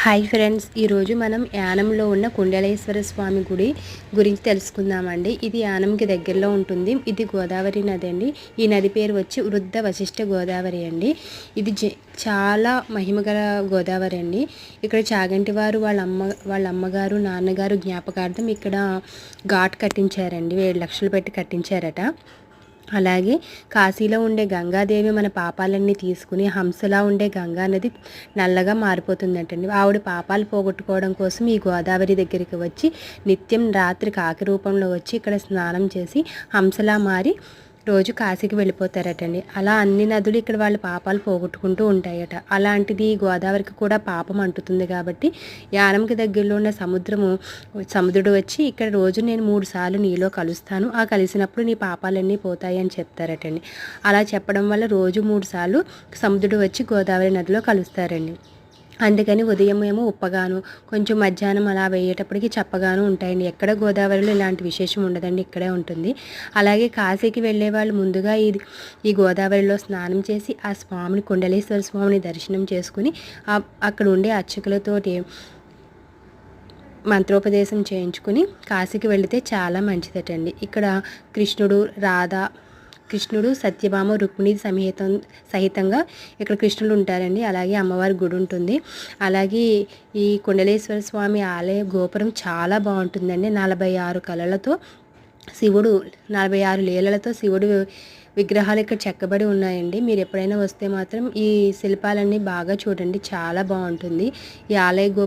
Hi friends, ఈరోజు మనం యానంలో ఉన్న కుండలేశ్వర స్వామి గుడి గురించి తెలుసుకుందామండి. ఇది యానంకి దగ్గరలో ఉంటుంది. ఇది గోదావరి నది అండి. ఈ నది పేరు వచ్చి వృద్ధ వశిష్ఠ గోదావరి అండి. ఇది చాలా మహిమగల గోదావరి అండి. ఇక్కడ చాగంటి వారు వాళ్ళ అమ్మగారు నాన్నగారు జ్ఞాపకార్థం ఇక్కడ ఘాట్ కట్టించారండి. 7 లక్షలు పెట్టి కట్టించారట. అలాగే కాశీలో ఉండే గంగాదేవి మన పాపాలన్నీ తీసుకుని హంసలా ఉండే గంగా నది నల్లగా మారిపోతుందంటండి. ఆవిడ పాపాలు పోగొట్టుకోవడం కోసం ఈ గోదావరి దగ్గరికి వచ్చి నిత్యం రాత్రి కాకి రూపంలో వచ్చి ఇక్కడ స్నానం చేసి హంసలా మారి రోజు కాశీకి వెళ్ళిపోతారటండి. అలా అన్ని నదులు ఇక్కడ వాళ్ళ పాపాలు పోగొట్టుకుంటూ ఉంటాయట. అలాంటిది గోదావరికి కూడా పాపం అంటుతుంది కాబట్టి యానంకి దగ్గరలో ఉన్న సముద్రుడు వచ్చి ఇక్కడ రోజు నేను 3 సార్లు నీలో కలుస్తాను, ఆ కలిసినప్పుడు నీ పాపాలన్నీ పోతాయి అని చెప్తారటండి. అలా చెప్పడం వల్ల రోజు 3 సార్లు సముద్రుడు వచ్చి గోదావరి నదిలో కలుస్తారండి. అందుకని ఉదయం ఏమో ఉప్పగాను, కొంచెం మధ్యాహ్నం అలా వేయేటప్పటికి చప్పగాను ఉంటాయండి. ఎక్కడ గోదావరిలో ఇలాంటి విశేషం ఉండదండి, ఇక్కడే ఉంటుంది. అలాగే కాశీకి వెళ్ళే వాళ్ళు ముందుగా ఈ గోదావరిలో స్నానం చేసి ఆ స్వామిని, కుండలేశ్వర స్వామిని దర్శనం చేసుకుని అక్కడ ఉండే అర్చకులతోటి మంత్రోపదేశం చేయించుకుని కాశీకి వెళితే చాలా మంచిదటండి. ఇక్కడ కృష్ణుడు సత్యభామ రుక్మిణి సహితంగా ఇక్కడ కృష్ణుడు ఉంటారండి. అలాగే అమ్మవారి గుడి ఉంటుంది. అలాగే ఈ కుండలేశ్వర స్వామి ఆలయ గోపురం చాలా బాగుంటుందండి. 46 కళలతో శివుడు, 46 లీలలతో శివుడు విగ్రహాలు ఇక్కడ చెక్కబడి ఉన్నాయండి. మీరు ఎప్పుడైనా వస్తే మాత్రం ఈ శిల్పాలన్నీ బాగా చూడండి, చాలా బాగుంటుంది. ఈ ఆలయ గోపురం